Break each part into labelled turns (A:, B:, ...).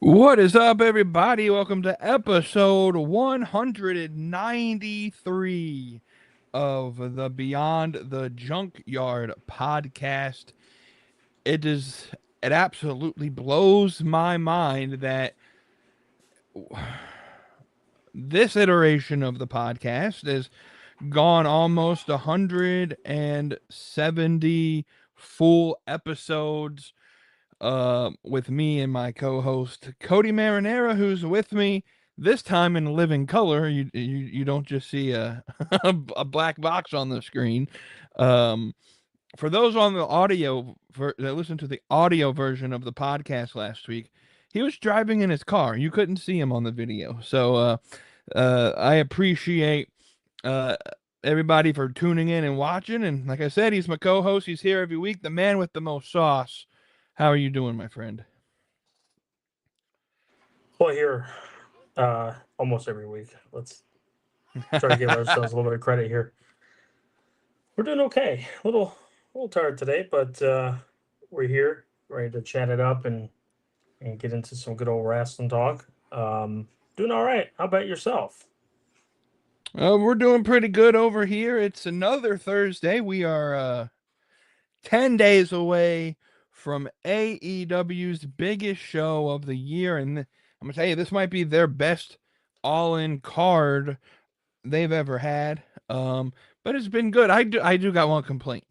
A: What is up, everybody? Welcome to episode 193 of the Beyond the Junkyard podcast. It absolutely blows my mind that this iteration of the podcast has gone almost 170 full episodes with me and my co-host Cody Marinera, who's with me this time in living color. You don't just see a a black box on the screen. Um, for those on the that listened to the audio version of the podcast last week, he was driving in his car. You couldn't see him on the video, so I appreciate uh, everybody for tuning in and watching. And like I said, he's my co-host. He's here every week. The man with the most sauce. How are you doing, my friend?
B: Well, here, almost every week. Let's try to give ourselves a little bit of credit here. We're doing okay. A little tired today, but we're here, ready to chat it up and get into some good old wrestling talk. Doing all right. How about yourself?
A: We're doing pretty good over here. It's another Thursday. We are 10 days away from AEW's biggest show of the year. And I'm going to tell you, this might be their best all in card they've ever had. But it's been good. I do got one complaint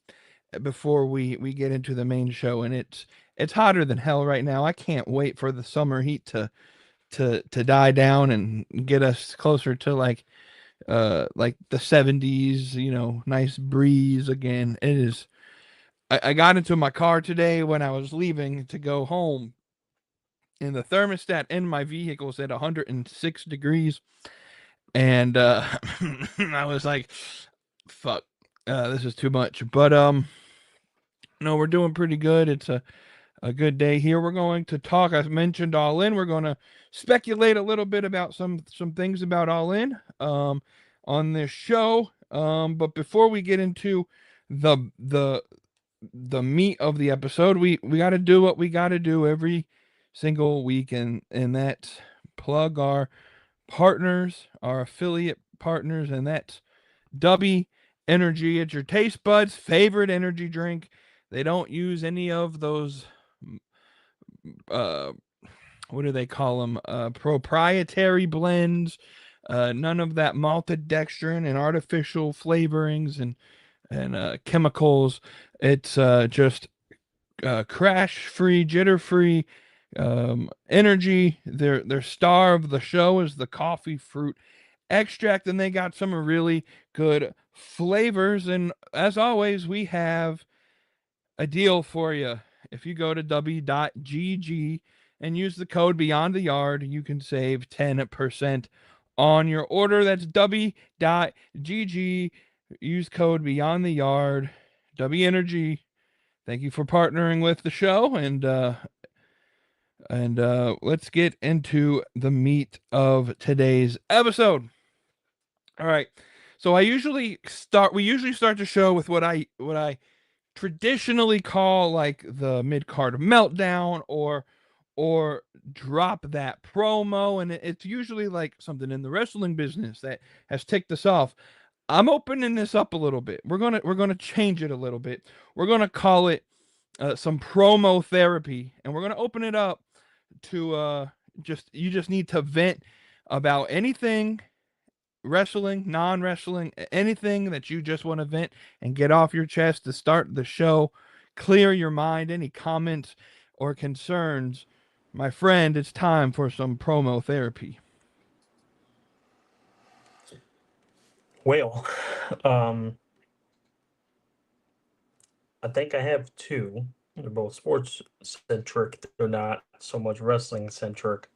A: before we get into the main show, and it's hotter than hell right now. I can't wait for the summer heat to die down and get us closer to like the 70s, nice breeze again. I got into my car today when I was leaving to go home, and the thermostat in my vehicle is at 106 degrees, and I was like, fuck, this is too much. But no, we're doing pretty good. It's a good day here. We're going to talk. I mentioned All In. We're going to speculate a little bit about some things about All In on this show. But before we get into the the the meat of the episode, we got to do what we got to do every single week, and that's plug our partners, our affiliate partners, and that's Dubby Energy. It's your taste buds' favorite energy drink. They don't use any of those uh what do they call them, proprietary blends, none of that malted dextrin and artificial flavorings and chemicals. It's just crash free, jitter free energy. Their star of the show is the coffee fruit extract, and they got some really good flavors. And as always, we have a deal for you. If you go to w.gg and use the code Beyond the Yard, you can save 10% on your order. That's w.gg. Use code Beyond the Yard. W Energy. Thank you for partnering with the show, and let's get into the meat of today's episode. All right. So we usually start the show with what I traditionally call like the mid card meltdown or drop that promo, and it's usually like something in the wrestling business that has ticked us off. I'm opening this up a little bit. We're gonna change it a little bit. We're gonna call it some promo therapy, and we're gonna open it up to just you just need to vent about anything wrestling, non wrestling, anything that you just want to vent and get off your chest to start the show. Clear your mind. Any comments or concerns, my friend, it's time for some promo therapy.
B: Well, um, I think I have two. They're both sports centric. They're not so much wrestling centric.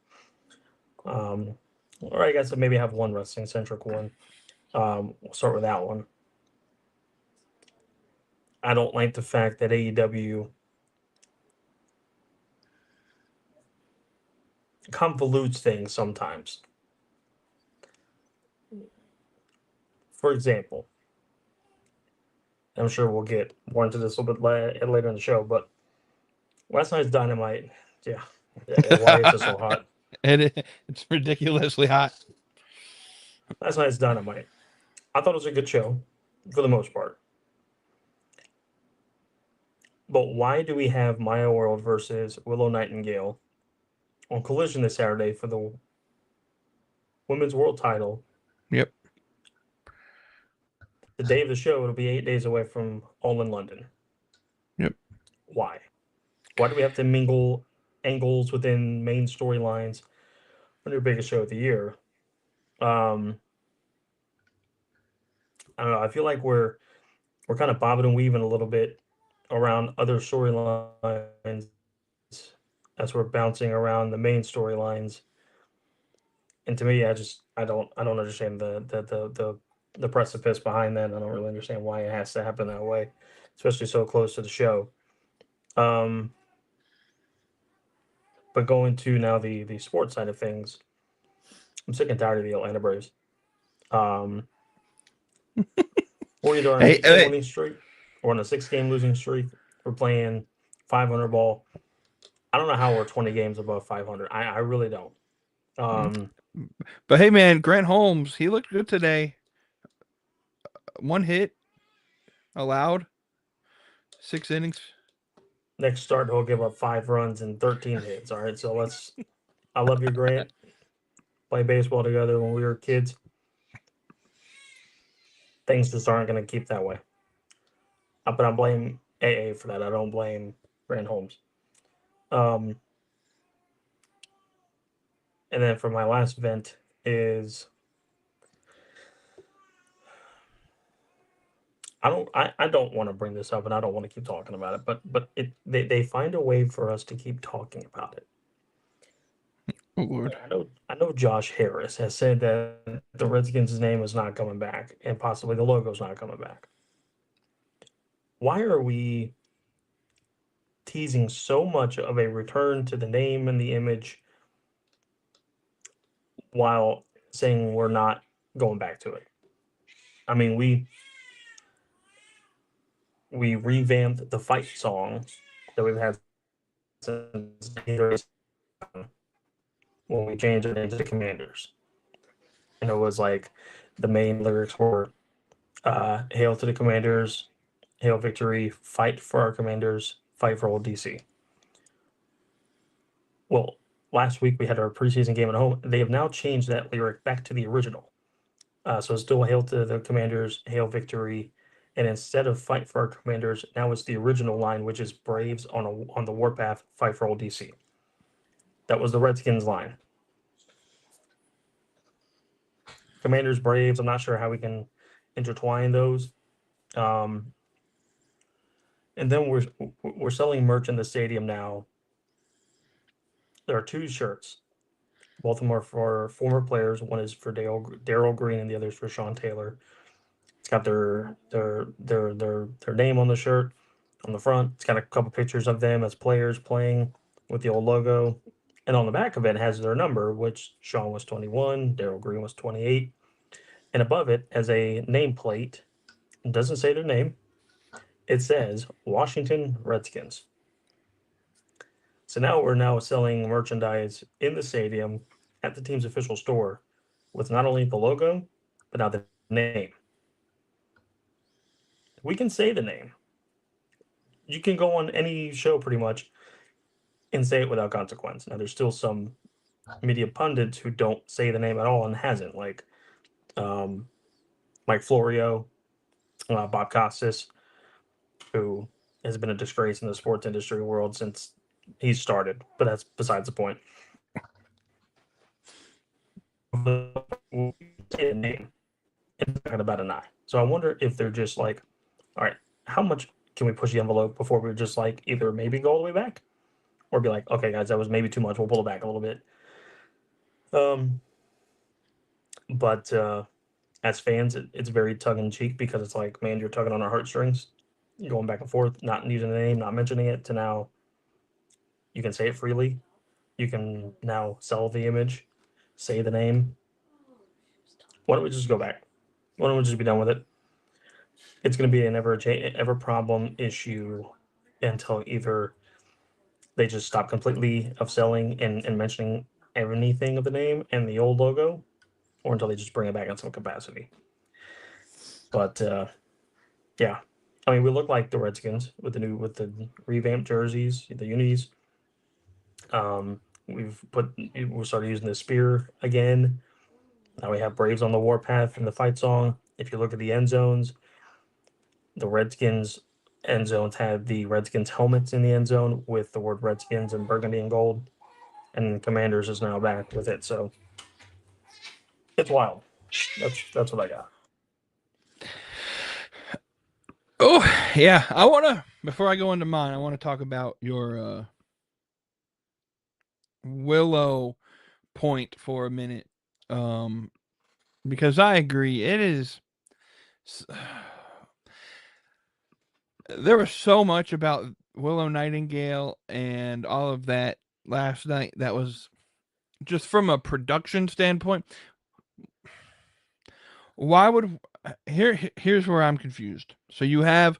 B: Or I guess I maybe have one wrestling centric one. We'll start with that one. I don't like the fact that AEW convolutes things sometimes. For example, I'm sure we'll get more into this a little bit later in the show, but last night's Dynamite, yeah, Why is it so hot?
A: It's ridiculously hot.
B: Last night's Dynamite. I thought it was a good show for the most part. But why do we have Maya World versus Willow Nightingale on Collision this Saturday for the women's world title?
A: Yep.
B: The day of the show, it'll be 8 days away from All in London.
A: Yep.
B: Why? Why do we have to mingle angles within main storylines on your biggest show of the year? I don't know. I feel like we're kind of bobbing and weaving a little bit around other storylines as we're bouncing around the main storylines. And to me, I don't understand the precipice behind that. I don't really understand why it has to happen that way, especially so close to the show. But going to now the sports side of things, I'm sick and tired of the Atlanta Braves. We're either on an 8-game winning streak or on a 6-game losing streak. We're playing 500 ball. I don't know how we're 20 games above 500. I really don't.
A: But hey, man, Grant Holmes, he looked good today. 1 hit allowed, 6 innings.
B: Next start, he'll give up 5 runs and 13 hits. All right, so let's. I love you, Grant. Play baseball together when we were kids. Things just aren't going to keep that way. But I blame AA for that. I don't blame Grant Holmes. And then for my last vent is I don't want to bring this up and I don't want to keep talking about it, but they find a way for us to keep talking about it.
A: Oh, Lord.
B: I know Josh Harris has said that the Redskins' name is not coming back and possibly the logo's not coming back. Why are we teasing so much of a return to the name and the image while saying we're not going back to it? I mean, we revamped the fight song that we've had since when we changed it into the Commanders. And it was like the main lyrics were Hail to the Commanders, Hail Victory, Fight for our Commanders, Fight for old DC. Well, last week we had our preseason game at home. They have now changed that lyric back to the original. So it's still Hail to the Commanders, Hail Victory. And instead of Fight for our Commanders, now it's the original line, which is Braves on the warpath, Fight for old DC. That was the Redskins line. Commanders, Braves, I'm not sure how we can intertwine those. And then we're selling merch in the stadium now. There are 2 shirts. Both of them are for former players. One is for Darryl Green, and the other is for Sean Taylor. It's got their name on the shirt on the front. It's got a couple pictures of them as players playing with the old logo, and on the back of it has their number, which Sean was 21, Darryl Green was 28, and above it has a nameplate. It doesn't say their name. It says Washington Redskins. So now we're selling merchandise in the stadium at the team's official store with not only the logo, but now the name. We can say the name. You can go on any show pretty much and say it without consequence. Now there's still some media pundits who don't say the name at all and hasn't, like Mike Florio, Bob Costas, who has been a disgrace in the sports industry world since he's started, but that's besides the point. Say the name and talking about an eye. So I wonder if they're just like, all right, how much can we push the envelope before we're just like either maybe go all the way back or be like, okay, guys, that was maybe too much. We'll pull it back a little bit. But as fans, it's very tongue in cheek because it's like, man, you're tugging on our heartstrings, going back and forth, not using the name, not mentioning it, to now you can say it freely. You can now sell the image, say the name. Why don't we just go back? Why don't we just be done with it? It's going to be an ever problem issue until either they just stopped completely of selling and mentioning anything of the name and the old logo, or until they just bring it back in some capacity. But yeah, I mean, we look like the Redskins with the revamped jerseys, the unis. We started using the spear again. Now we have Braves on the warpath in the fight song. If you look at the end zones, the Redskins end zones had the Redskins helmets in the end zone with the word Redskins in burgundy and gold, and Commanders is now back with it. So it's wild. That's what I got.
A: Oh, yeah. I want to, before I go into mine, I want to talk about your Willow point for a minute. Because I agree. It is. There was so much about Willow Nightingale and all of that last night that was just from a production standpoint. Why would here's where I'm confused. So you have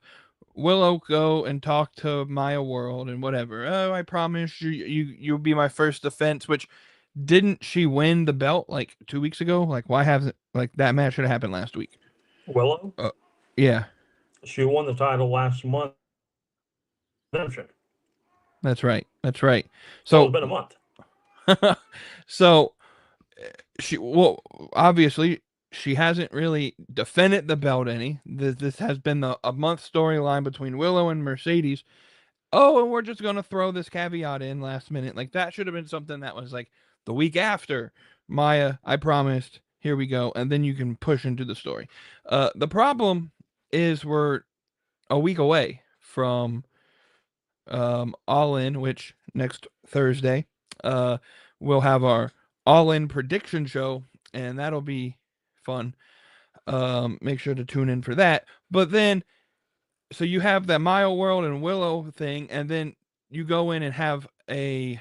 A: Willow go and talk to Maya World and whatever. Oh, I promise you'll be my first defense. Which didn't she win the belt like 2 weeks ago? Like why hasn't like that match should have happened last week?
B: Willow,
A: Yeah,
B: she won the title last month.
A: that's right. That's right.
B: Well, it's
A: So
B: been a month.
A: so she well obviously she hasn't really defended the belt any. This has been a month storyline between Willow and Mercedes. Oh, and we're just gonna throw this caveat in last minute. Like that should have been something that was like the week after. Maya, I promised. Here we go, and then you can push into the story. The problem is we're a week away from All In, which next Thursday, uh, we'll have our All In prediction show, and that'll be fun. Make sure to tune in for that. But then, so you have that Mile World and Willow thing, and then you go in and have a.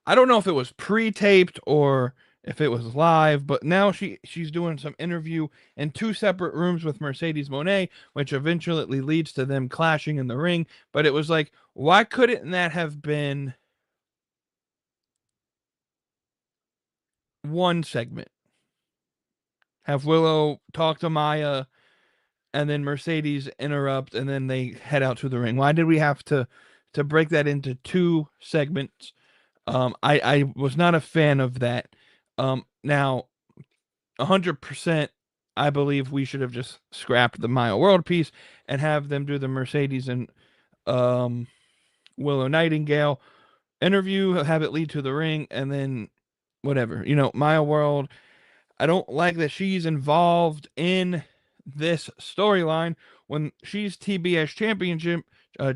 A: I don't know if it was pre-taped or if it was live, but now she's doing some interview in two separate rooms with Mercedes Monet, which eventually leads to them clashing in the ring. But it was like, why couldn't that have been one segment? Have Willow talk to Maya, and then Mercedes interrupt, and then they head out to the ring. Why did we have to break that into two segments? I was not a fan of that. Now 100%, I believe we should have just scrapped the Mile World piece and have them do the Mercedes and um, Willow Nightingale interview, have it lead to the ring, and then whatever. Mile World, I don't like that she's involved in this storyline when she's TBS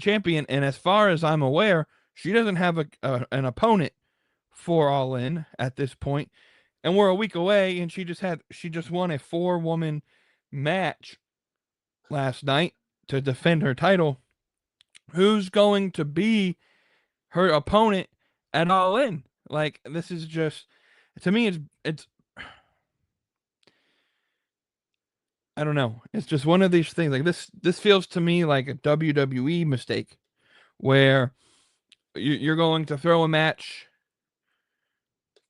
A: champion, and as far as I'm aware, she doesn't have an opponent for All In at this point, and we're a week away, and she just won a 4-woman match last night to defend her title. Who's going to be her opponent at All In? Like this is just to me it's I don't know. It's just one of these things. Like this feels to me like a WWE mistake where you're going to throw a match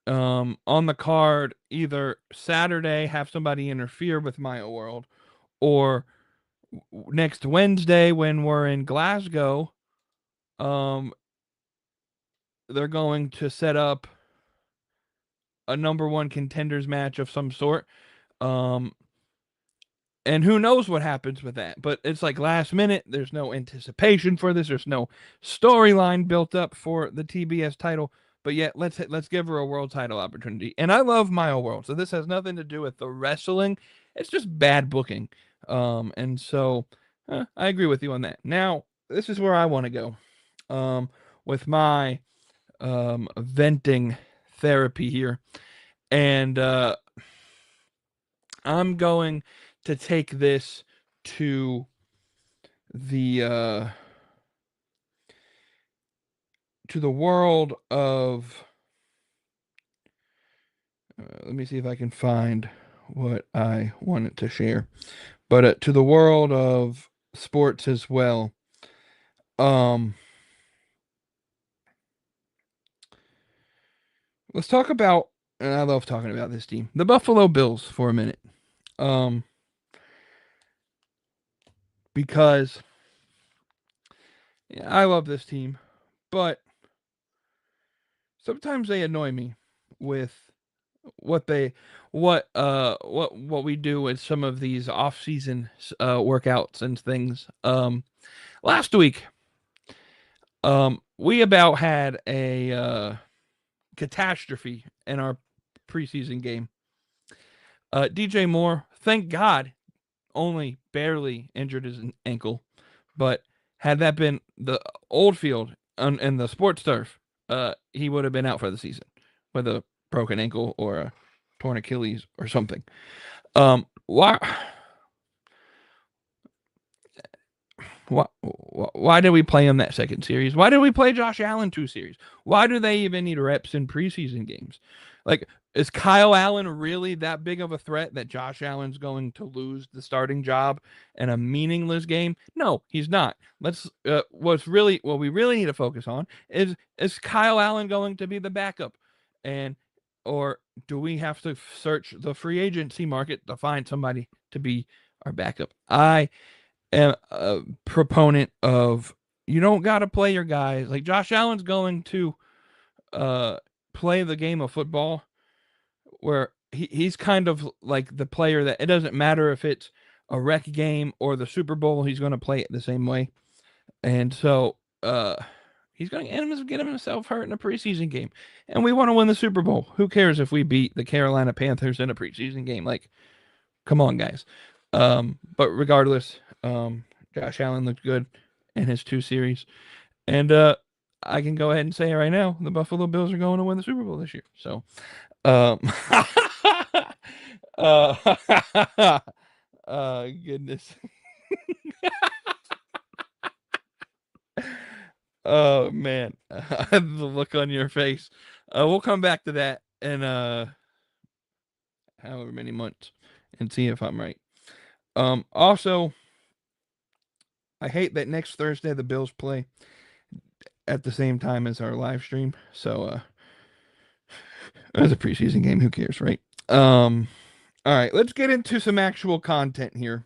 A: on the card either Saturday, have somebody interfere with Maya World, or next Wednesday when we're in Glasgow, um, they're going to set up a number one contenders match of some sort. Um, and who knows what happens with that? But it's like last minute. There's no anticipation for this. There's no storyline built up for the TBS title. But yet, let's give her a world title opportunity. And I love Mile World, so this has nothing to do with the wrestling. It's just bad booking. And so I agree with you on that. Now, this is where I want to go. With my venting therapy here, and I'm going to take this to the world of. Let me see if I can find what I wanted to share, but to the world of sports as well. Um, let's talk about, and I love talking about this team, the Buffalo Bills for a minute. Um, because I love this team, but sometimes they annoy me with what they what we do with some of these off-season workouts and things. Last week, we about had a catastrophe in our preseason game. DJ Moore, thank God, only barely injured his ankle, but had that been the old field and the sports turf, he would have been out for the season with a broken ankle or a torn Achilles or something. Why? Why did we play him that second series? Why did we play Josh Allen 2 series? Why do they even need reps in preseason games? Like, is Kyle Allen really that big of a threat that Josh Allen's going to lose the starting job in a meaningless game? No, he's not. Let's what we really need to focus on is Kyle Allen going to be the backup, and or do we have to search the free agency market to find somebody to be our backup? I am a proponent of you don't got to play your guys. Like Josh Allen's going to play the game of football where he's kind of like the player that it doesn't matter if it's a rec game or the Super Bowl, he's going to play it the same way. And so he's going to get himself hurt in a preseason game. And we want to win the Super Bowl. Who cares if we beat the Carolina Panthers in a preseason game? Like, come on, guys. But regardless, Josh Allen looked good in his 2 series. And I can go ahead and say it right now, the Buffalo Bills are going to win the Super Bowl this year. So, goodness. Oh man, the look on your face. We'll come back to that in however many months and see if I'm right. Also, I hate that next Thursday the Bills play at the same time as our live stream. So it's a preseason game. Who cares, right? All right, let's get into some actual content here.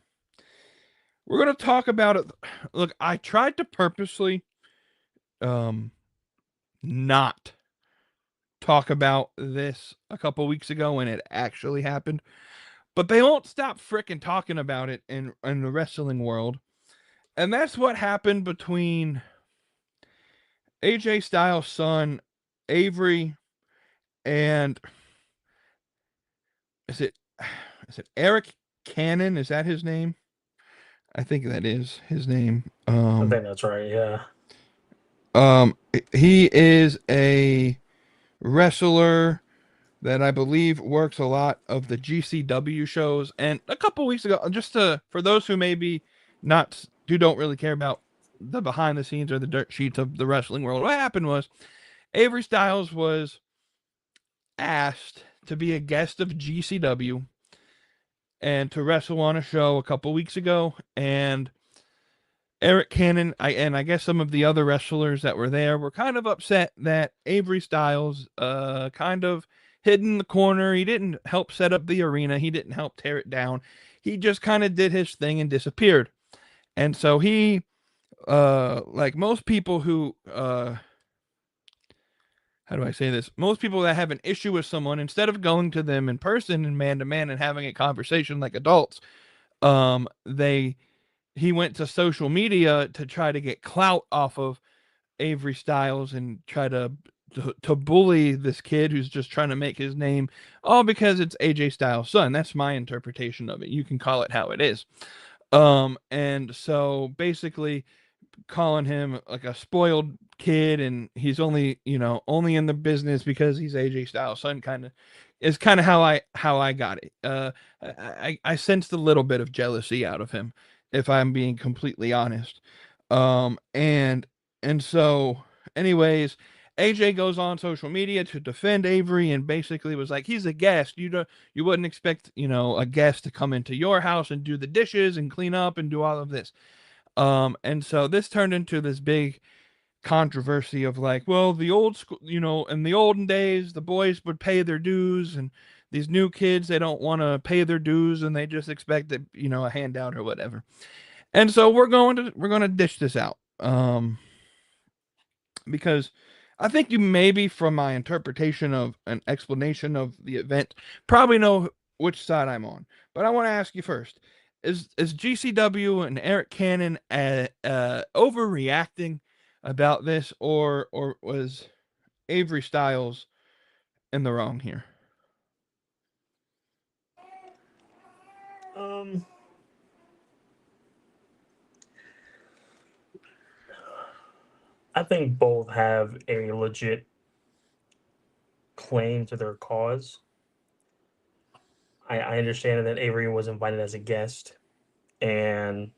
A: We're gonna talk about it. Look, I tried to purposely not talk about this a couple weeks ago when it actually happened, but they won't stop freaking talking about it in the wrestling world. And that's what happened between AJ Styles' son, Avery, and is it Eric Cannon? Is that his name? I think that is his name.
B: I think that's right. Yeah.
A: He is a wrestler that I believe works a lot of the GCW shows. And a couple weeks ago, just for those who maybe not who don't really care about the behind the scenes or the dirt sheets of the wrestling world, what happened was Avery Styles was asked to be a guest of GCW and to wrestle on a show a couple weeks ago. And Eric Cannon, I guess some of the other wrestlers that were there were kind of upset that Avery Styles kind of hid in the corner. He didn't help set up the arena. He didn't help tear it down. He just kind of did his thing and disappeared. And so he, like most people who, how do I say this? Most people that have an issue with someone, instead of going to them in person and man to man and having a conversation like adults, he went to social media to try to get clout off of Avery Styles and try to bully this kid who's just trying to make his name, all because it's AJ Styles' son. That's my interpretation of it. You can call it how it is. And so basically calling him like a spoiled kid and he's only in the business because he's AJ Styles' son is kind of how I got it. I sensed a little bit of jealousy out of him, if I'm being completely honest. And so anyways, AJ goes on social media to defend Avery and basically was like, he's a guest. You wouldn't expect, a guest to come into your house and do the dishes and clean up and do all of this. And so this turned into this big controversy of like, well, the old school, in the olden days, the boys would pay their dues, and these new kids, they don't want to pay their dues, and they just expect it, a handout or whatever. And so we're going to dish this out. Because I think you maybe, from my interpretation of an explanation of the event, probably know which side I'm on. But I want to ask you first: is GCW and Eric Cannon overreacting about this, or was Avery Styles in the wrong here?
B: Um, I think both have a legit claim to their cause. I understand that Avery was invited as a guest, and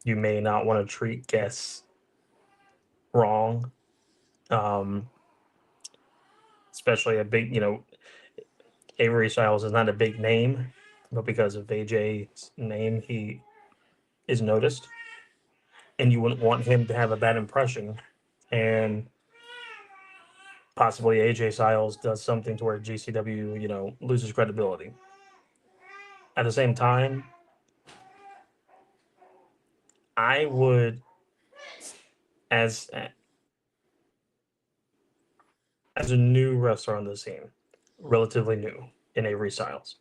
B: you may not want to treat guests wrong, um, especially a big, Avery Styles is not a big name, but because of AJ's name, he is noticed, and you wouldn't want him to have a bad impression. And possibly AJ Styles does something to where GCW, loses credibility. At the same time, I would, as as a new wrestler on the scene, relatively new in Avery Styles,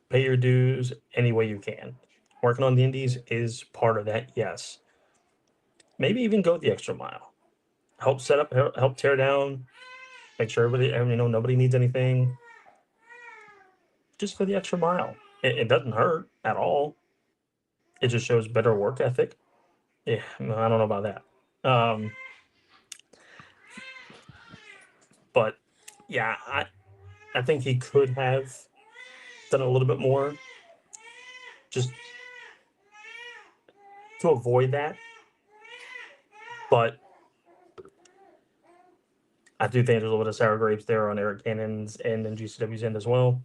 B: pay your dues any way you can. Working on the indies is part of that, yes. Maybe even go the extra mile. Help set up, help tear down, make sure everybody, nobody needs anything. Just go the extra mile. It doesn't hurt at all. It just shows better work ethic. Yeah, no, I don't know about that. But yeah, I think he could have done a little bit more just to avoid that. But I do think there's a little bit of sour grapes there on Eric Cannon's end and GCW's end as well.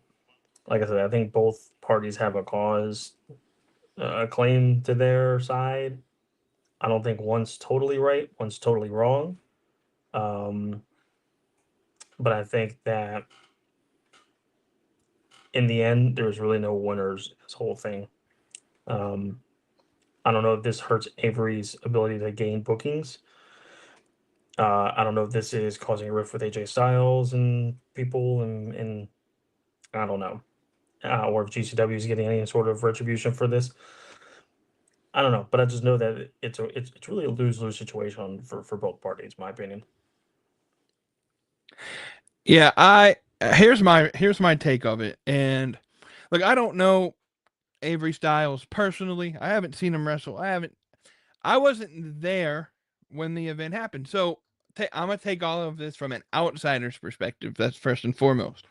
B: Like I said, I think both parties have a cause, a claim to their side. I don't think one's totally right, one's totally wrong. Um, but I think that in the end, there's really no winners in this whole thing. Um, I don't know if this hurts Avery's ability to gain bookings. I don't know if this is causing a rift with AJ Styles and people, and I don't know, or if GCW is getting any sort of retribution for this. I don't know, but I just know that it's really a lose-lose situation for both parties, in my opinion.
A: Yeah, I here's my take of it. And look, I don't know Avery Styles personally. I haven't seen him wrestle. I wasn't there when the event happened. So I'm going to take all of this from an outsider's perspective. That's first and foremost.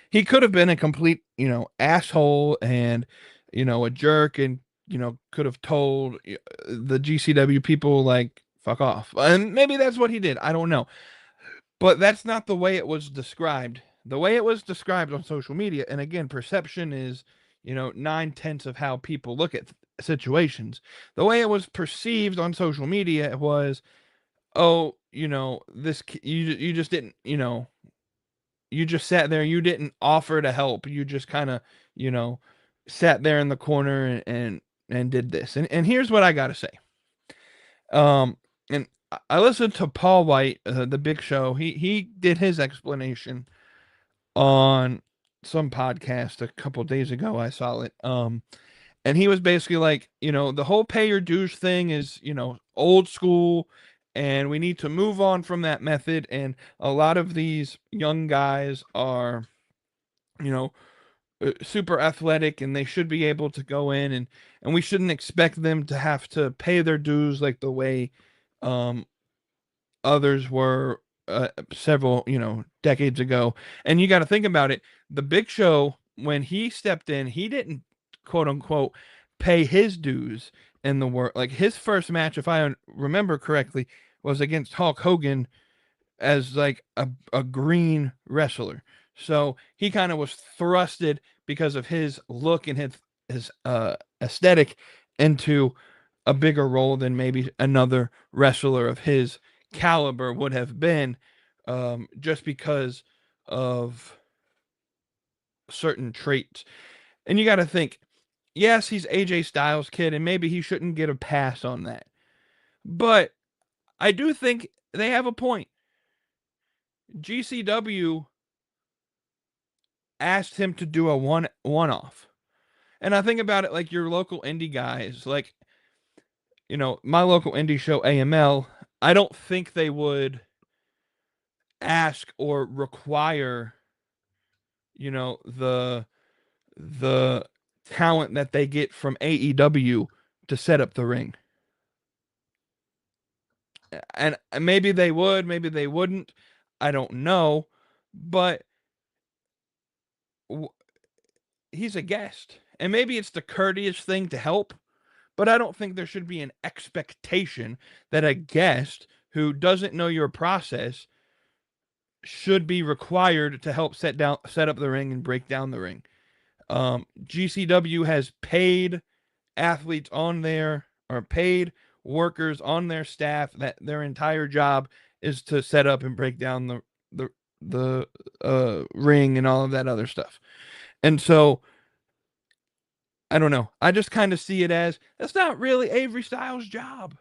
A: He could have been a complete, asshole and, a jerk, and, could have told the GCW people, like, fuck off. And maybe that's what he did. I don't know. But that's not the way it was described. The way it was described on social media, and again, perception is, 9/10 of how people look at situations. The way it was perceived on social media was, oh, you just didn't, you just sat there, you didn't offer to help, you just kind of, you know, sat there in the corner and did this. And here's what I gotta say. And I listened to Paul White, the Big Show. He did his explanation on some podcast a couple days ago. I saw it. And he was basically like, the whole pay your dues thing is, old school, and we need to move on from that method. And a lot of these young guys are, you know, super athletic, and they should be able to go in, and we shouldn't expect them to have to pay their dues like the way um others were several, decades ago. And you got to think about it. The Big Show, when he stepped in, he didn't, quote unquote, pay his dues in the work. Like, his first match, if I remember correctly, was against Hulk Hogan as like a green wrestler. So he kind of was thrusted because of his look and his aesthetic into a bigger role than maybe another wrestler of his caliber would have been, just because of certain traits. And you got to think, yes, he's AJ Styles' kid, and maybe he shouldn't get a pass on that. But I do think they have a point. GCW asked him to do a one off. And I think about it like your local indie guys, like, my local indie show AML, I don't think they would ask or require, the talent that they get from AEW to set up the ring. And maybe they would, maybe they wouldn't. I don't know, but he's a guest. And maybe it's the courteous thing to help, but I don't think there should be an expectation that a guest who doesn't know your process should be required to help set up the ring and break down the ring. GCW has paid athletes on there, or paid workers on their staff, that their entire job is to set up and break down the ring and all of that other stuff. And so I don't know. I just kind of see it as that's not really Avery Styles' job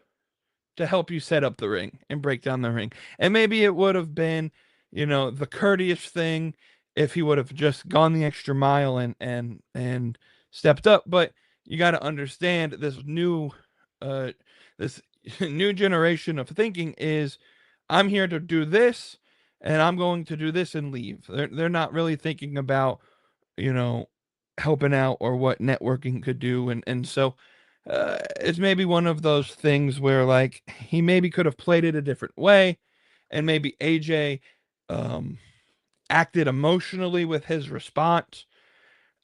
A: to help you set up the ring and break down the ring. And maybe it would have been, the courteous thing if he would have just gone the extra mile and stepped up. But you got to understand this new generation of thinking is, I'm here to do this, and I'm going to do this and leave. They're not really thinking about, you know helping out or what networking could do. And so it's maybe one of those things where, like, he maybe could have played it a different way, and maybe AJ acted emotionally with his response.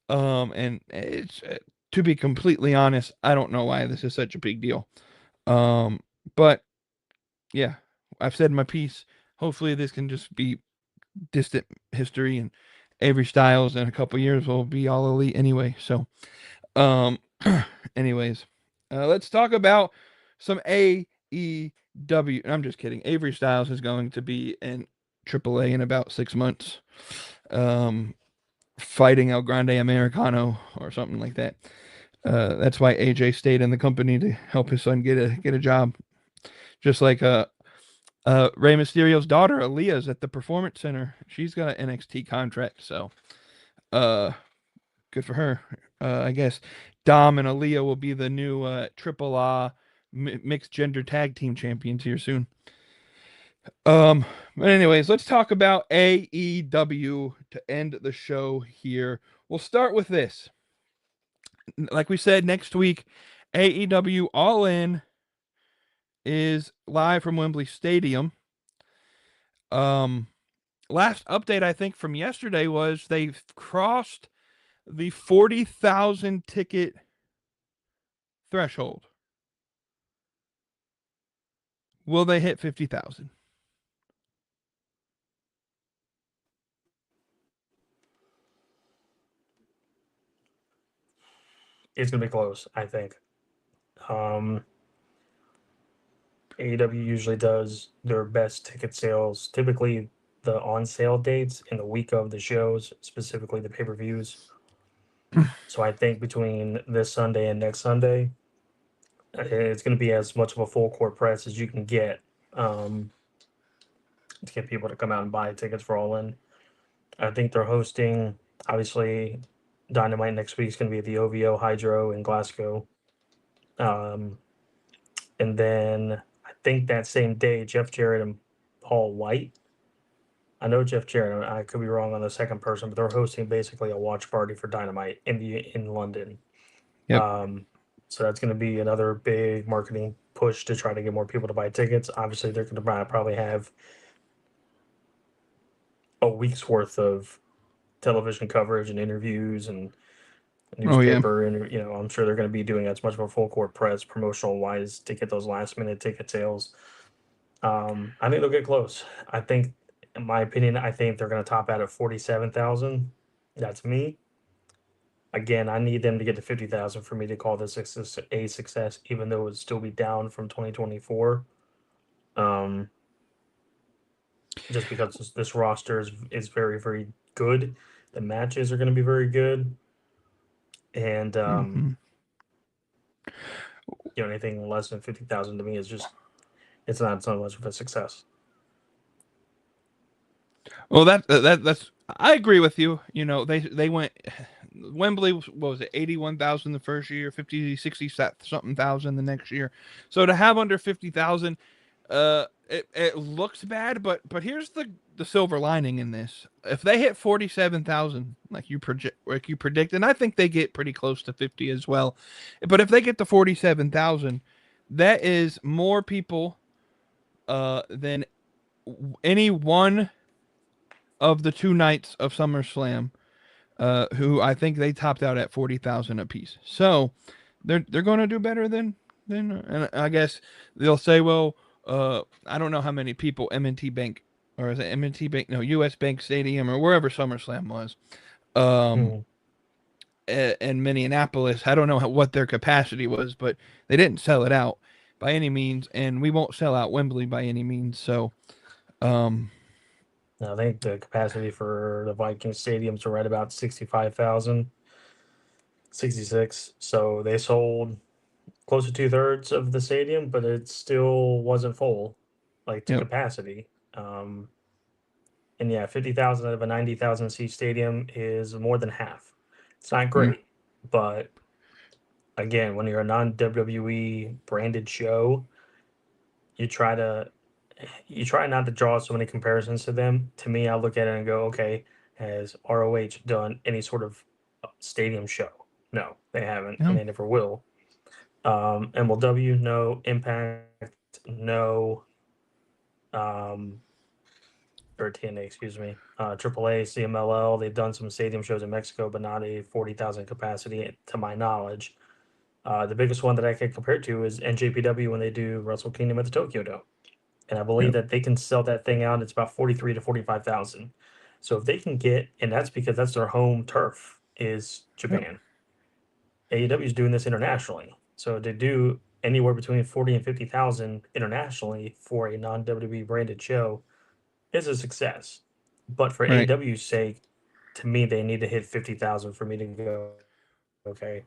A: And it's to be completely honest, I don't know why this is such a big deal. But yeah, I've said my piece. Hopefully this can just be distant history, and Avery Styles in a couple years will be all elite anyway. So, um, anyways, let's talk about some AEW. I'm just kidding. Avery Styles is going to be in AAA in about 6 months, um, fighting El Grande Americano or something like that. That's why AJ stayed in the company, to help his son get a job. Just like Rey Mysterio's daughter, Aaliyah's at the Performance Center. She's got an NXT contract, so uh, good for her. I guess Dom and Aaliyah will be the new Triple A mixed gender tag team champions here soon. Um, but anyways, let's talk about AEW to end the show here. We'll start with this. Like we said, next week, AEW All In is live from Wembley Stadium. Um, Last update I think from yesterday was they've crossed the 40,000 ticket threshold. Will they hit 50,000?
B: It's gonna be close, I think. Um, AEW usually does their best ticket sales, typically the on sale dates in the week of the shows, specifically the pay per views. So I think between this Sunday and next Sunday, it's going to be as much of a full court press as you can get, um, to get people to come out and buy tickets for All In. I think they're hosting, obviously, Dynamite next week is going to be at the OVO Hydro in Glasgow. Um, and then I think that same day, Jeff Jarrett and Paul White. I know Jeff Jarrett. I could be wrong on the second person, but they're hosting basically a watch party for Dynamite in London.
A: Yep.
B: Um, so that's going to be another big marketing push to try to get more people to buy tickets. Obviously, they're going to probably have a week's worth of television coverage and interviews and
A: Oh yeah.
B: newspaper, and I'm sure they're going to be doing as much of a full court press promotional wise to get those last minute ticket sales. I think they'll get close. I think, in my opinion, I think they're going to top out at 47,000. That's me. Again, I need them to get to 50,000 for me to call this a success, even though it would still be down from 2024. Um, just because this roster is very, very good. The matches are going to be very good, and
A: Mm-hmm.
B: anything less than 50,000 to me is just it's not so much of a success.
A: Well, that's I agree with you. You know, they went Wembley. What was it? 81,000 the first year, 50, 60 something thousand the next year. So to have under 50,000, it looks bad, but here's the silver lining in this. If they hit 47,000, like you predict, and I think they get pretty close to 50 as well. But if they get to 47,000, that is more people than any one of the two nights of SummerSlam, who I think they topped out at 40,000 apiece. So they're going to do better than, and I guess they'll say, well, I don't know how many people M&T Bank, or is it M&T Bank? No, U.S. Bank Stadium, or wherever SummerSlam was, um,
B: Mm.
A: in Minneapolis. I don't know what their capacity was, but they didn't sell it out by any means, and we won't sell out Wembley by any means. So, um,
B: I think the capacity for the Viking stadiums are right about 65,000, 66. So they sold close to 2/3 of the stadium, but it still wasn't full, like to
A: yep,
B: capacity. Um, and yeah, 50,000 out of a 90,000 seat stadium is more than half. It's not
A: yeah,
B: great, but again, when you're a non WWE branded show, you try to you try not to draw so many comparisons to them. To me, I look at it and go, okay, has ROH done any sort of stadium show? No, they haven't, and
A: no,
B: they never will. MLW, no. Impact, no. Um, or TNA, excuse me. AAA, CMLL, they've done some stadium shows in Mexico, but not a 40,000 capacity, to my knowledge. The biggest one that I can compare it to is NJPW when they do Wrestle Kingdom at the Tokyo Dome. And I believe
A: yep,
B: that they can sell that thing out. It's about 43 to 45,000. So if they can get, and that's because that's their home turf is
A: yep.
B: Japan. AEW is doing this internationally. So to do anywhere between 40 and 50,000 internationally for a non WWE branded show is a success. But for
A: Right.
B: AEW's sake, to me, they need to hit 50,000 for me to go, okay,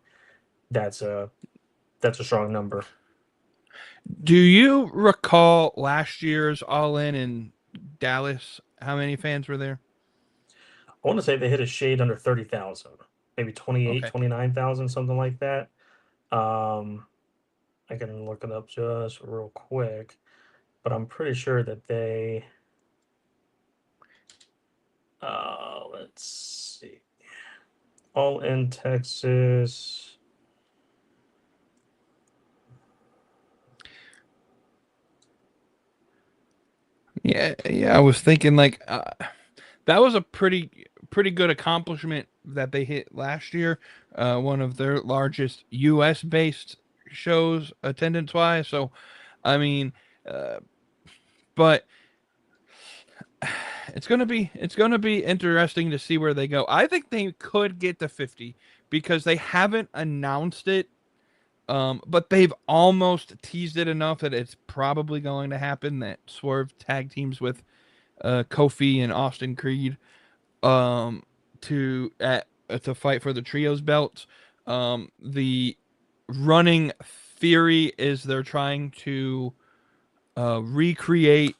B: that's a that's a strong number.
A: Do you recall last year's All In Dallas? How many fans were there?
B: I want to say they hit a shade under 30,000, maybe 28,
A: Okay.
B: 29,000, something like that. Um, I can look it up just real quick, but I'm pretty sure that they, let's see, All in Texas.
A: Yeah, yeah. I was thinking like that was a pretty good accomplishment that they hit last year. One of their largest U.S. based shows attendance wise. So, I mean, uh, but it's gonna be interesting to see where they go. I think they could get to 50 because they haven't announced it. But they've almost teased it enough that it's probably going to happen. That Swerve tag teams with Kofi and Austin Creed, um, to fight for the trios belts. The running theory is they're trying to recreate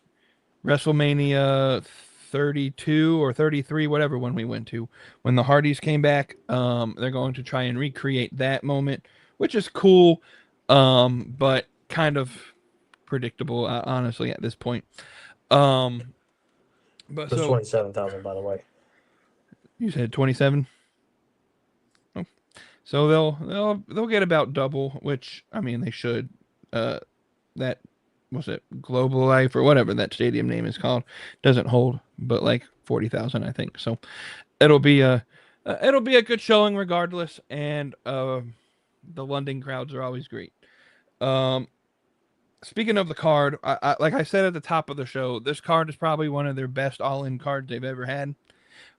A: WrestleMania 32 or 33, whatever one we went to, when the Hardys came back. They're going to try and recreate that moment, which is cool, but kind of predictable, honestly, at this point. Um, but
B: There's
A: so
B: 27,000, by the way.
A: you said 27. Oh, so they'll get about double, which I mean they should. Uh, that was it Global Life or whatever that stadium name is called doesn't hold, but like 40,000 I think. So it'll be a good showing regardless, and the London crowds are always great. Um, Speaking of the card, like I said at the top of the show, this card is probably one of their best all-in cards they've ever had.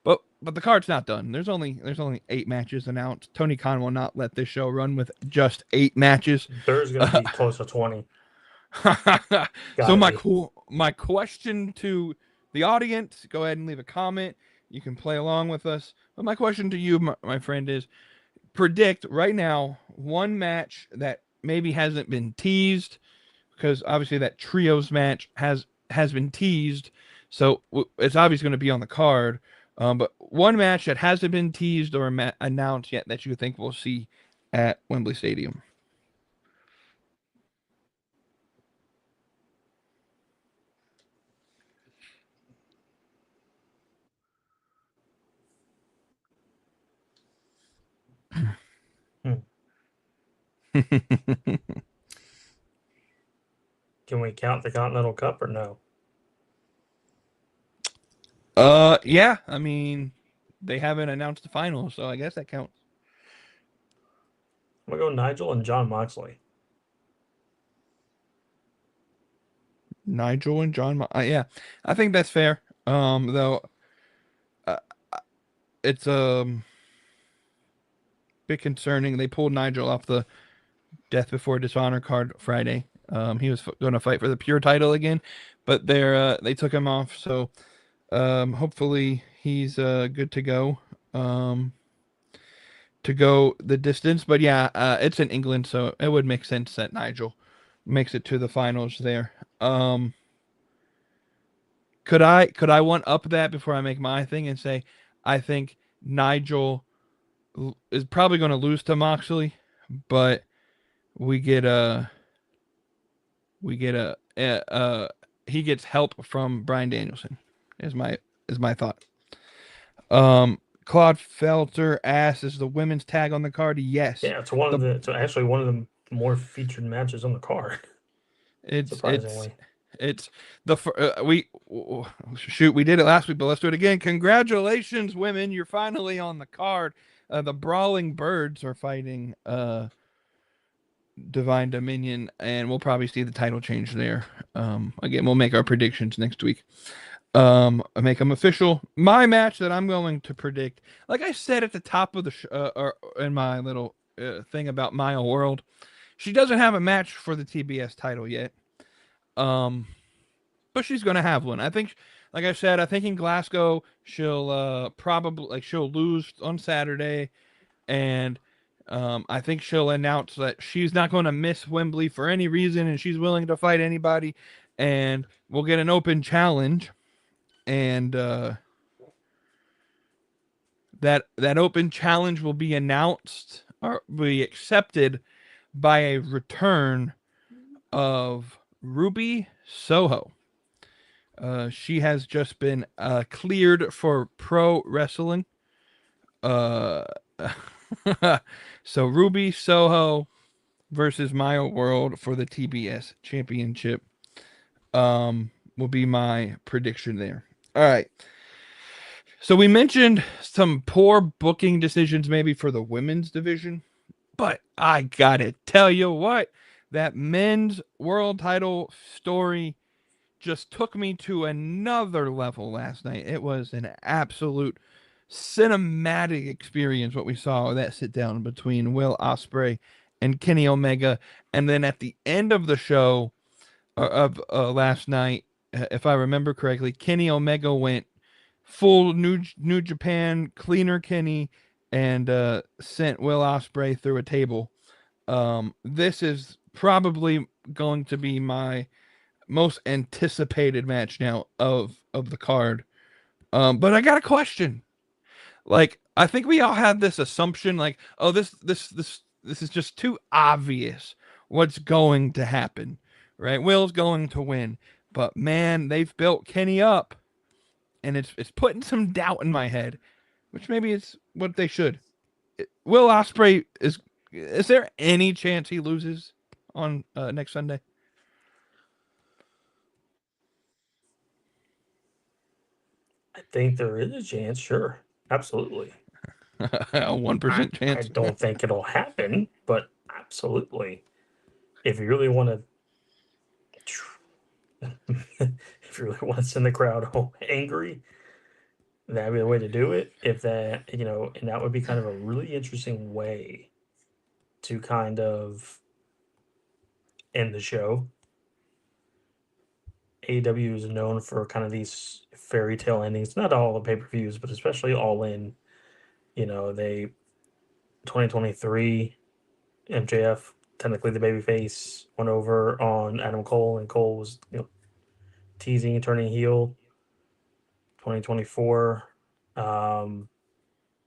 A: But the card's not done. There's only 8 matches announced. Tony Khan will not let this show run with just 8 matches.
B: There's going to be close to 20.
A: So
B: Gotta be.
A: my question to the audience, go ahead and leave a comment. You can play along with us. But my question to you, my friend, is predict right now one match that maybe hasn't been teased, because obviously that trios match has been teased, so it's obviously going to be on the card. But one match that hasn't been teased or announced yet that you think we'll see at Wembley Stadium.
B: Can we count the Continental Cup or no?
A: Yeah. I mean, they haven't announced the final, so I guess that counts.
B: I'm gonna go Nigel and John Moxley.
A: Nigel and John. Yeah, I think that's fair. Though, uh, it's bit concerning. They pulled Nigel off the Death Before Dishonor card Friday. He was going to fight for the pure title again, but they took him off. So hopefully he's good to go. To go the distance, but yeah, it's in England, so it would make sense that Nigel makes it to the finals there. Could I one up that before I make my thing and say I think Nigel is probably going to lose to Moxley, but we get a we get he gets help from Bryan Danielson. Is my thought. Claude Felter asks, is the women's tag on the card? Yes.
B: Yeah, it's actually one of the more featured matches on the card.
A: It's
B: surprisingly.
A: it's the we shoot, we did it last week, but let's do it again. Congratulations, women! You're finally on the card. The Brawling Birds are fighting Divine Dominion, and we'll probably see the title change there. Again, we'll make our predictions next week. Make them official. My match that I'm going to predict, like I said at the top of the or in my little thing about Maya World, she doesn't have a match for the TBS title yet. But she's gonna have one. I think, like I said, I think in Glasgow she'll probably she'll lose on Saturday, and I think she'll announce that she's not going to miss Wembley for any reason, and she's willing to fight anybody, and we'll get an open challenge, and that open challenge will be announced or be accepted by a return of Ruby Soho. She has just been cleared for pro wrestling. Uh, so Ruby Soho versus Maya World for the TBS Championship will be my prediction there. All right. So we mentioned some poor booking decisions maybe for the women's division, but I gotta tell you what, that men's world title story just took me to another level last night. It was an absolute cinematic experience what we saw with that sit down between Will Ospreay and Kenny Omega, and then at the end of the show of last night, if I remember correctly, Kenny Omega went full New Japan cleaner Kenny and sent Will Ospreay through a table. This is probably going to be my most anticipated match now of the card. But I got a question. Like, I think we all had this assumption, like, oh, this is just too obvious what's going to happen, right? Will's going to win, but man, they've built Kenny up, and it's putting some doubt in my head, which maybe it's what they should. Will Ospreay is there any chance he loses on next Sunday?
B: I think there is a chance, sure. Absolutely.
A: A
B: I
A: 1%
B: I
A: chance.
B: don't think it'll happen, but absolutely. If you really want to if you really want to send the crowd home angry, that'd be the way to do it. If that, and that would be kind of a really interesting way to kind of end the show. AEW is known for kind of these fairy tale endings. Not all the pay-per-views, but especially All In. They 2023 MJF, technically the babyface, went over on Adam Cole, and Cole was teasing and turning heel. 2024, um,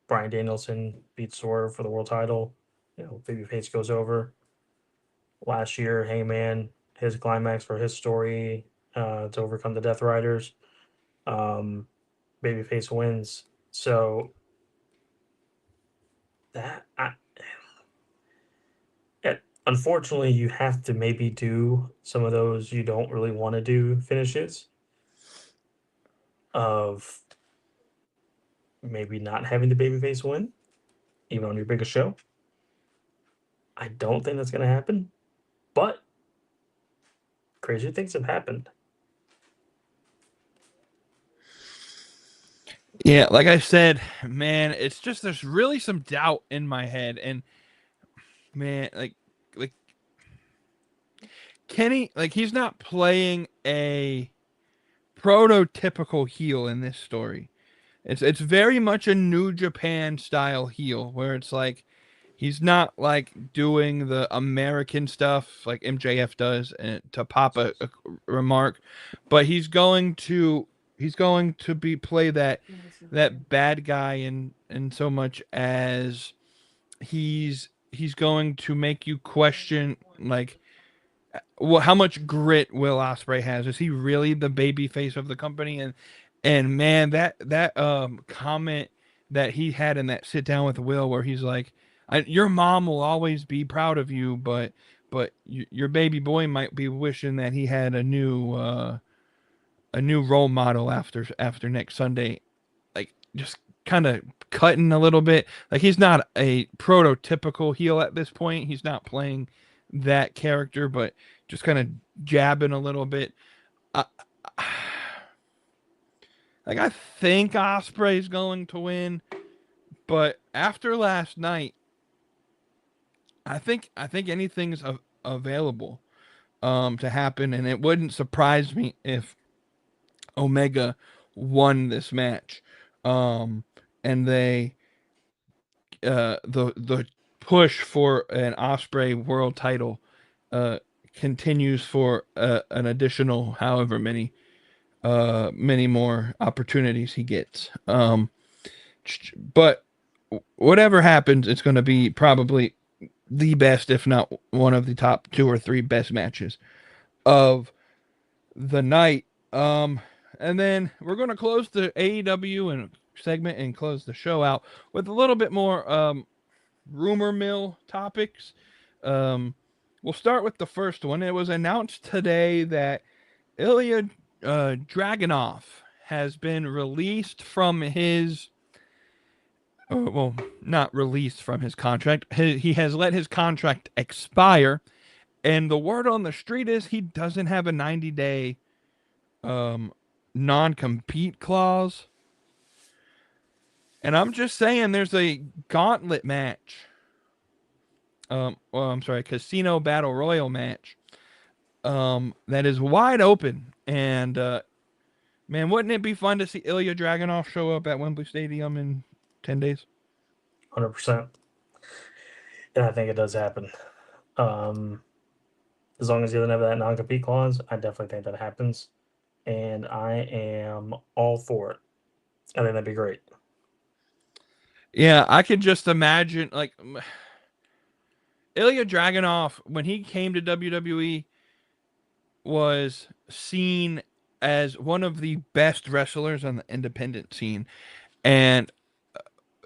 B: Bryan Danielson beats Swerve for the world title. Babyface goes over. Last year, Hangman, his climax for his story to overcome the Death Riders. Um, Babyface wins. So that unfortunately, you have to maybe do some of those you don't really want to do finishes of maybe not having the babyface win, even on your biggest show. I don't think that's going to happen, but crazy things have happened.
A: Yeah, like I said, man, it's just there's really some doubt in my head, and man, like Kenny, like he's not playing a prototypical heel in this story. It's very much a New Japan style heel where it's like he's not like doing the American stuff like MJF does and to pop a remark, but he's going to be play that bad guy in so much as he's going to make you question like well, how much grit Will Ospreay has. Is he really the baby face of the company? And man, that comment that he had in that sit down with Will, where he's like, "Your mom will always be proud of you, but your baby boy might be wishing that he had a new role model after next Sunday." Like just kind of cutting a little bit. Like he's not a prototypical heel at this point. He's not playing that character, but just kind of jabbing a little bit. I, like I think Ospreay's going to win, but after last night, I think anything's available to happen, and it wouldn't surprise me if Omega won this match. Um, and the push for an Osprey world title uh continues for an additional however many more opportunities he gets. But whatever happens, it's going to be probably the best, if not one of the top two or three best matches of the night. And then we're going to close the AEW and segment and close the show out with a little bit more rumor mill topics. We'll start with the first one. It was announced today that Ilya Dragunov has been released from his. Well, not released from his contract. He has let his contract expire, and the word on the street is he doesn't have a 90-day non-compete clause. And I'm just saying, there's a gauntlet match. Well, I'm sorry, casino battle royal match. That is wide open, and man, wouldn't it be fun to see Ilya Dragunov show up at Wembley Stadium in 10 days?
B: 100%. And I think it does happen. Um, as long as he doesn't have that non-compete clause, I definitely think that happens. And I am all for it. I think that'd be great.
A: Yeah, I could just imagine like Ilya Dragunov when he came to WWE was seen as one of the best wrestlers on the independent scene, and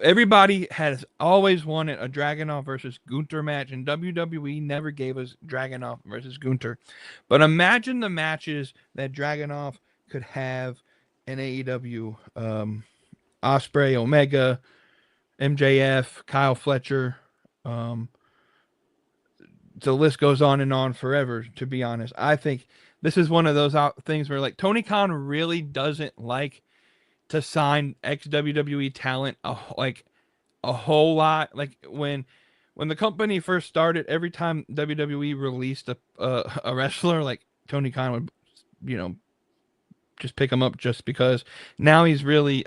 A: everybody has always wanted a Dragunov versus Gunter match, and WWE never gave us Dragunov versus Gunter. But imagine the matches that Dragunov could have in AEW. Osprey, Omega, MJF, Kyle Fletcher. Um, the list goes on and on forever, to be honest. I think this is one of those things where, like, Tony Khan really doesn't like to sign ex WWE talent like a whole lot. Like when the company first started, every time WWE released a wrestler, like Tony Khan would, you know, just pick him up just because now he's really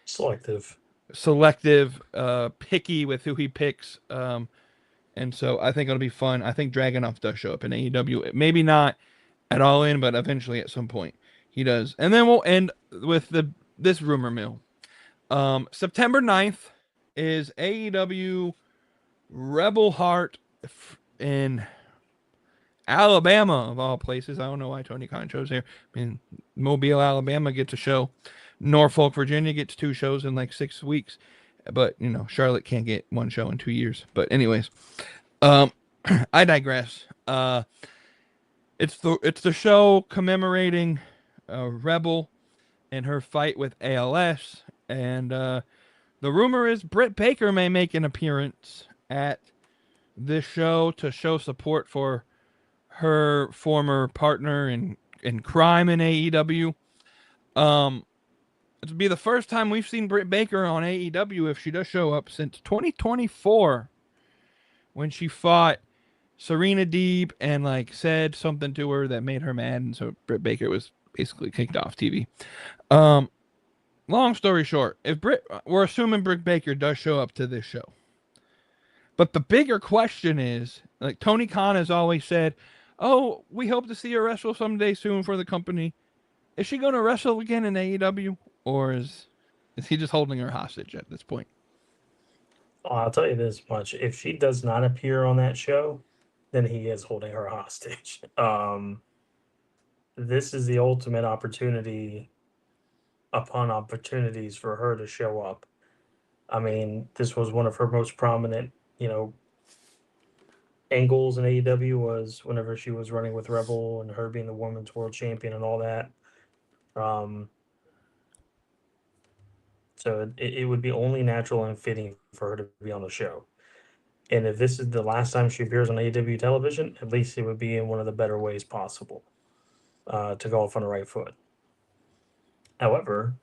B: Selective.
A: selective, picky with who he picks. And so I think it'll be fun. I think Dragunov does show up in AEW. Maybe not at All In, but eventually at some point he does. And then we'll end with this rumor mill. September 9th is AEW Rebel Heart in Alabama, of all places. I don't know why Tony Khan chose here. I mean, Mobile, Alabama gets a show. Norfolk, Virginia gets 2 shows in like 6 weeks. But, Charlotte can't get 1 show in 2 years. But anyways, I digress. It's the show commemorating Rebel and her fight with ALS. And the rumor is Britt Baker may make an appearance at this show to show support for her former partner in crime in AEW. It'll be the first time we've seen Britt Baker on AEW if she does show up since 2024 when she fought Serena Deeb and said something to her that made her mad, and so Britt Baker was basically kicked off TV. Long story short, we're assuming Britt Baker does show up to this show. But the bigger question is, Tony Khan has always said, oh, we hope to see her wrestle someday soon for the company. Is she going to wrestle again in AEW? Or is he just holding her hostage at this point?
B: I'll tell you this much. If she does not appear on that show, then he is holding her hostage. This is the ultimate opportunity upon opportunities for her to show up. I mean, this was one of her most prominent, angles in AEW was whenever she was running with Rebel and her being the women's world champion and all that. So it would be only natural and fitting for her to be on the show. And if this is the last time she appears on AEW television, at least it would be in one of the better ways possible to go off on the right foot. However,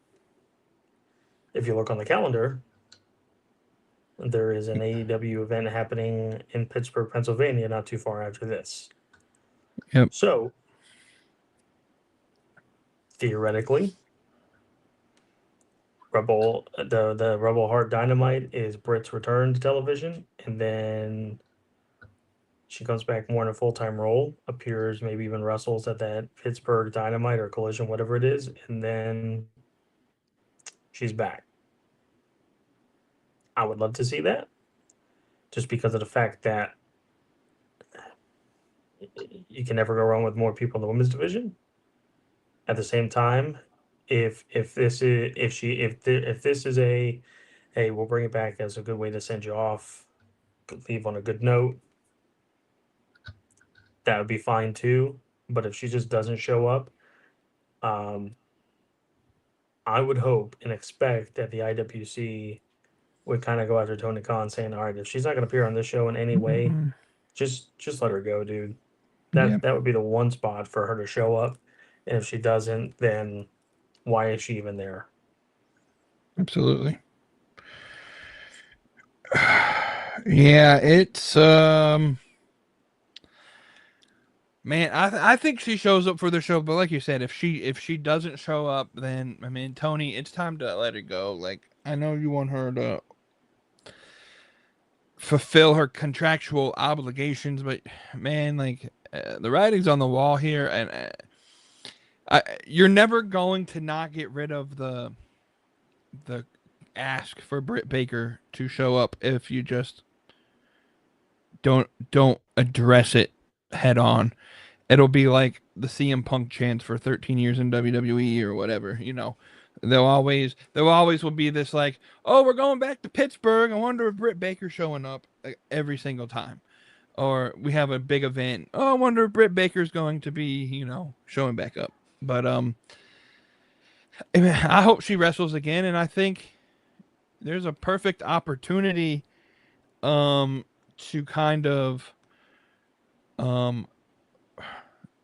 B: if you look on the calendar, there is an AEW event happening in Pittsburgh, Pennsylvania, not too far after this.
A: Yep.
B: So, theoretically, the Rebel Heart Dynamite is Britt's return to television, and then she comes back more in a full-time role, appears, maybe even wrestles at that Pittsburgh Dynamite or Collision, whatever it is, and then she's back. I would love to see that, just because of the fact that you can never go wrong with more people in the women's division. At the same time, if this is a hey, we'll bring it back as a good way to send you off, leave on a good note, that would be fine too. But if she just doesn't show up, I would hope and expect that the IWC would kind of go after Tony Khan, saying, "All right, if she's not going to appear on this show in any way, just let her go, dude." That would be the one spot for her to show up, and if she doesn't, then why is she even there?
A: Absolutely. Yeah, it's man, I think she shows up for the show, but like you said, if she doesn't show up, then I mean, Tony, it's time to let her go. I know you want her to fulfill her contractual obligations, but man, the writing's on the wall here, and you're never going to not get rid of the ask for Britt Baker to show up if you just don't address it head on. It'll be like the CM Punk chants for 13 years in WWE or whatever, There always will be this oh, we're going back to Pittsburgh. I wonder if Britt Baker's showing up every single time. Or we have a big event. Oh, I wonder if Britt Baker's going to be, showing back up. But I hope she wrestles again, and I think there's a perfect opportunity to kind of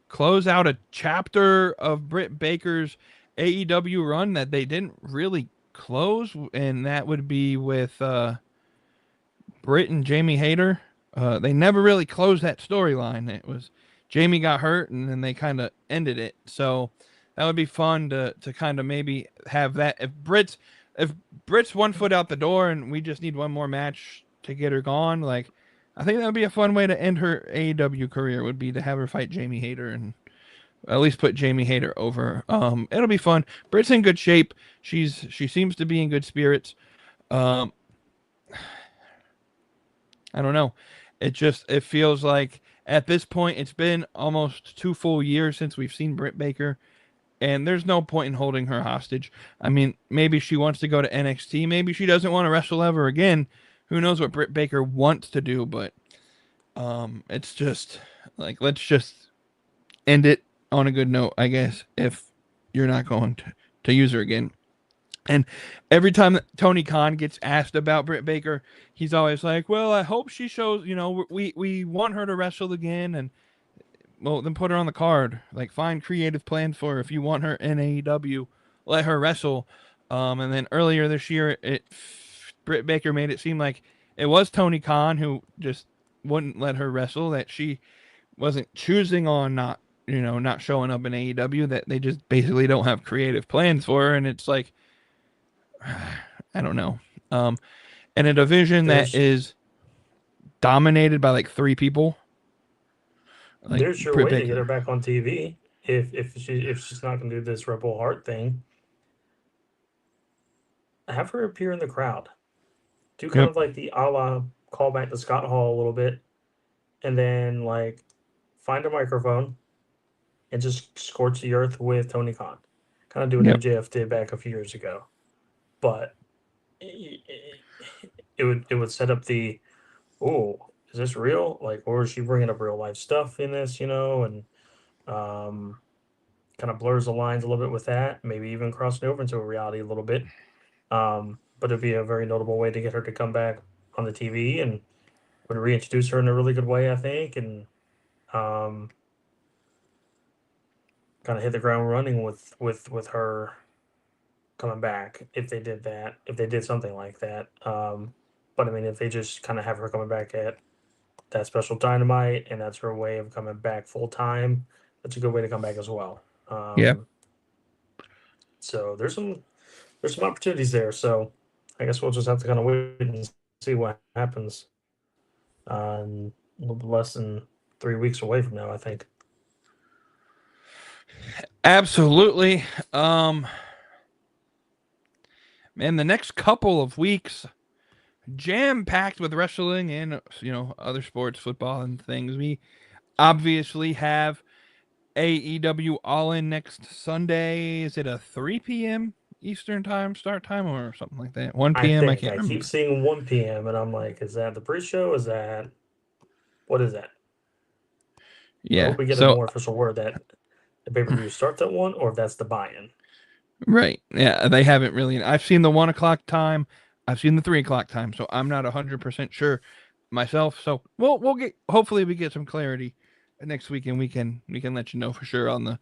A: close out a chapter of Britt Baker's AEW run that they didn't really close, and that would be with Britt and Jamie Hayter. They never really closed that storyline. It was Jamie got hurt, and then they kind of ended it. So That would be fun to kind of maybe have that. If Britt's 1 foot out the door and we just need one more match to get her gone, like I think that would be a fun way to end her AEW career. Would be to have her fight Jamie Hayter and at least put Jamie Hayter over. It'll be fun. Britt's in good shape. She seems to be in good spirits. Um, I don't know. It feels like at this point it's been almost 2 full years since we've seen Britt Baker, and there's no point in holding her hostage. I mean, maybe she wants to go to NXT. Maybe she doesn't want to wrestle ever again. Who knows what Britt Baker wants to do? But it's just like let's just end it on a good note, I guess. If you're not going to use her again. And every time that Tony Khan gets asked about Britt Baker, he's always like, "Well, I hope she shows. You know, we want her to wrestle again, and well, then put her on the card. Like, find creative plans for her. If you want her in AEW, let her wrestle." And then earlier this year, Britt Baker made it seem like it was Tony Khan who just wouldn't let her wrestle. That she wasn't choosing on not showing up in AEW. That they just basically don't have creative plans for her, and it's like I don't know. In a division that
B: There's
A: is dominated by like 3 people, like
B: there's your
A: Britt
B: way to get her
A: Baker.
B: back on TV if she's not gonna do this Rebel Heart thing. Have her appear in the crowd. Do kind
A: Yep.
B: of like the a la callback to Scott Hall a little bit, and then like find a microphone and just scorch the earth with Tony Khan. Kind of do what
A: Yep.
B: MJF did back a few years ago, but it would set up the oh, is this real? Like, or is she bringing up real life stuff in this? And um, kind of blurs the lines a little bit with that. Maybe even crossing over into a reality a little bit. But it'd be a very notable way to get her to come back on the TV and would reintroduce her in a really good way, I think, and um, kind of hit the ground running with her coming back if they did that, if they did something like that. But I mean, if they just kind of have her coming back at that special dynamite and that's her way of coming back full time, that's a good way to come back as well.
A: Yeah.
B: So there's some opportunities there. So I guess we'll just have to kind of wait and see what happens. A little bit less than 3 weeks away from now, I think.
A: Absolutely. Man, the next couple of weeks jam packed with wrestling and other sports, football and things. We obviously have AEW All In next Sunday. Is it a 3 p.m. Eastern time start time or something like that? 1
B: I
A: p.m. I
B: think
A: can't
B: I keep
A: remember.
B: seeing 1 p.m. and I'm like, is that the pre-show? Is that what is that? I
A: Yeah.
B: hope we get a
A: So
B: more official word that the pay-per-view starts at 1, or if that's the buy-in.
A: right. Yeah, they haven't really. I've seen the 1 o'clock time. I've seen the 3 o'clock time. So I'm not 100% sure myself. So we'll get. Hopefully we get some clarity next week and we can let you know for sure on the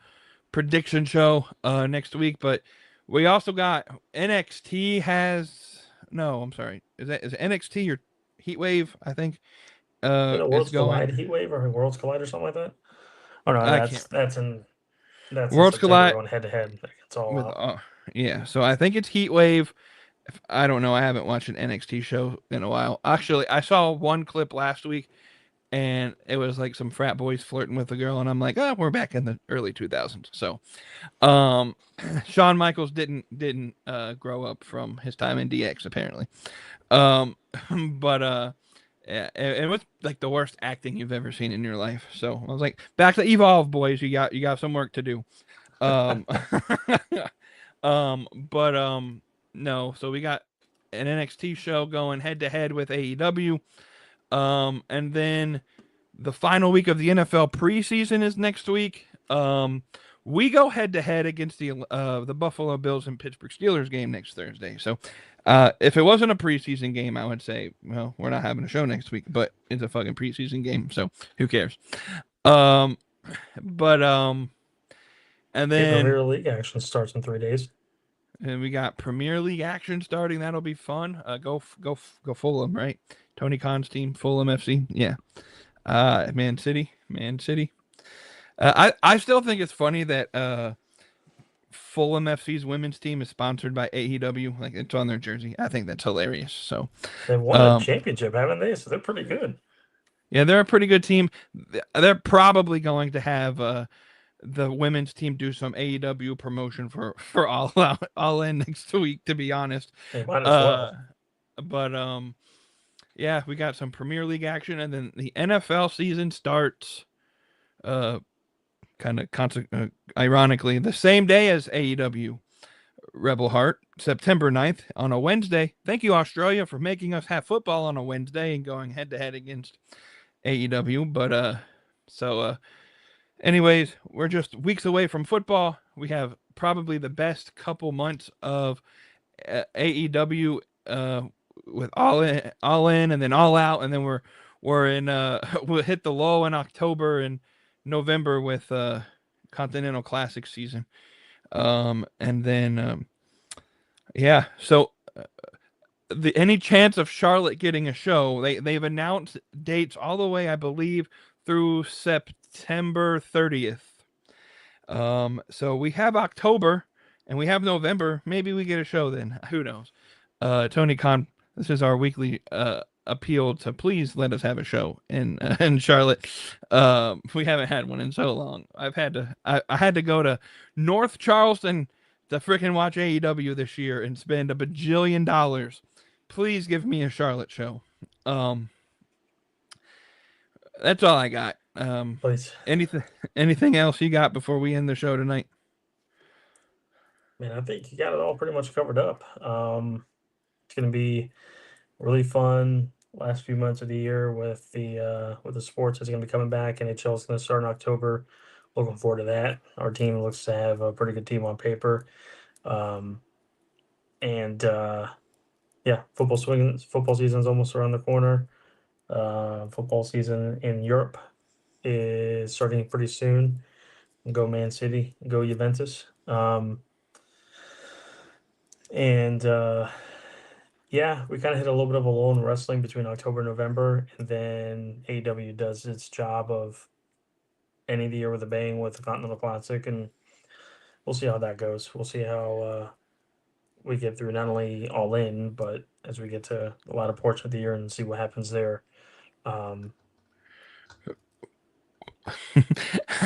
A: prediction show next week. But we also got NXT has no. I'm sorry. Is it NXT or Heatwave? I think
B: You know,
A: is
B: Worlds Collide,
A: going.
B: Heat Wave, or Worlds Collide, or something like that. Oh no,
A: I
B: that's
A: can't.
B: that's in
A: Worlds
B: September
A: collide
B: going head to head. It's all
A: with
B: out.
A: yeah. So I think it's Heatwave. I don't know. I haven't watched an NXT show in a while. Actually, I saw one clip last week, and it was like some frat boys flirting with a girl, and I'm like, oh, we're back in the early 2000s. So, um, Shawn Michaels didn't grow up from his time in DX apparently. Um, but yeah, it was like the worst acting you've ever seen in your life. So I was like, back to Evolve, boys. You got some work to do. Um, but no. So we got an NXT show going head to head with AEW. And then the final week of the NFL preseason is next week. We go head to head against the Buffalo Bills and Pittsburgh Steelers game next Thursday. So, if it wasn't a preseason game, I would say, well, we're not having a show next week, but it's a fucking preseason game, so who cares? Um, but and
B: Yeah,
A: then
B: Premier League action starts in 3 days.
A: and we got Premier League action starting. That'll be fun. Go Fulham, right? Tony Khan's team, Fulham FC. Yeah. Man City. I still think it's funny that Fulham FC's women's team is sponsored by AEW. Like, it's on their jersey. I think that's hilarious. So
B: They've won a championship, haven't they? So they're pretty good.
A: Yeah, they're a pretty good team. They're probably going to have the women's team do some AEW promotion for all in next week. To be honest,
B: They might as well.
A: But yeah, we got some Premier League action, and then the NFL season starts. Ironically, the same day as AEW Rebel Heart, September 9th, on a Wednesday. Thank you, Australia, for making us have football on a Wednesday and going head to head against AEW. But anyways, we're just weeks away from football. We have probably the best couple months of AEW with all in, and then all out, and then we're in we'll hit the low in October and November with Continental Classic season, and then yeah. So any chance of Charlotte getting a show? They've announced dates all the way, I believe, through September 30th. So we have October and we have November. Maybe we get a show then. Who knows? Tony Khan, this is our weekly appeal to please let us have a show in Charlotte. We haven't had one in so long. I had to go to North Charleston to freaking watch AEW this year and spend $1 bajillion. Please give me a Charlotte show. That's all I got.
B: Please.
A: Anything else you got before we end the show tonight?
B: Man, I think you got it all pretty much covered up. It's going to be really fun last few months of the year with the sports that's going to be coming back. NHL is going to start in October. Looking forward to that. Our team looks to have a pretty good team on paper. Yeah, football season's almost around the corner. Football season in Europe is starting pretty soon. Go Man City, go Juventus. Yeah, we kind of hit a little bit of a lull in wrestling between October and November, and then AEW does its job of ending the year with a bang with the Continental Classic, and we'll see how that goes. We'll see how we get through not only All In, but as we get to a lot of portion of the year and see what happens there.
A: I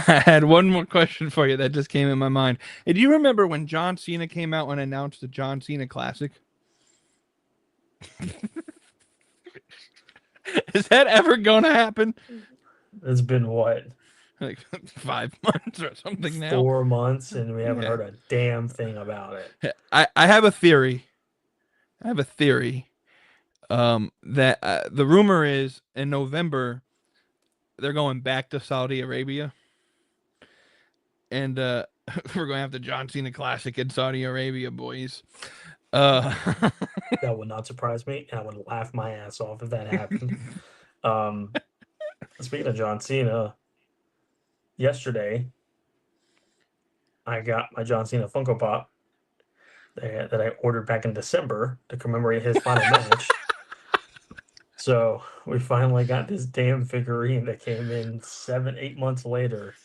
A: had one more question for you that just came in my mind. Do you remember when John Cena came out and announced the John Cena Classic? Is that ever going to happen?
B: It's been what?
A: Like 5 months or something now?
B: 4 months, and we haven't heard a damn thing about it.
A: I have a theory. That the rumor is in November they're going back to Saudi Arabia, and we're going to have the John Cena Classic in Saudi Arabia, boys.
B: That would not surprise me, and I would laugh my ass off if that happened. Speaking of John Cena, yesterday I got my John Cena Funko Pop that I ordered back in December to commemorate his final match. So we finally got this damn figurine that came in 7-8 months later.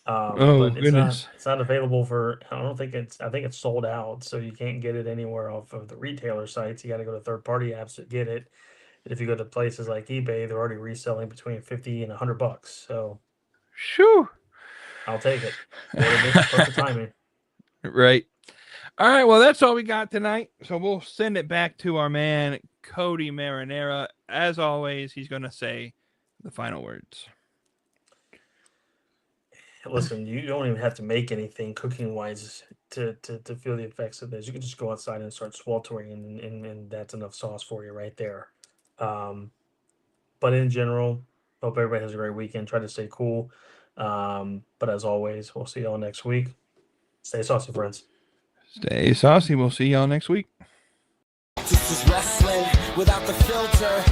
B: But
A: goodness.
B: It's not available for, I think it's sold out, so you can't get it anywhere off of the retailer sites. You got to go to third-party apps to get it. And if you go to places like eBay, they're already reselling between $50 and $100. So,
A: shoo,
B: I'll take it. Perfect timing.
A: Right. All right. Well, that's all we got tonight. So we'll send it back to our man Cody Marinara. As always, he's going to say the final words.
B: Listen, you don't even have to make anything cooking wise to feel the effects of this. You can just go outside and start sweltering, and that's enough sauce for you right there. But in general, hope everybody has a great weekend. Try to stay cool. But as always, we'll see y'all next week. Stay saucy, friends.
A: Stay saucy. We'll see y'all next week.
C: This is wrestling without the filter.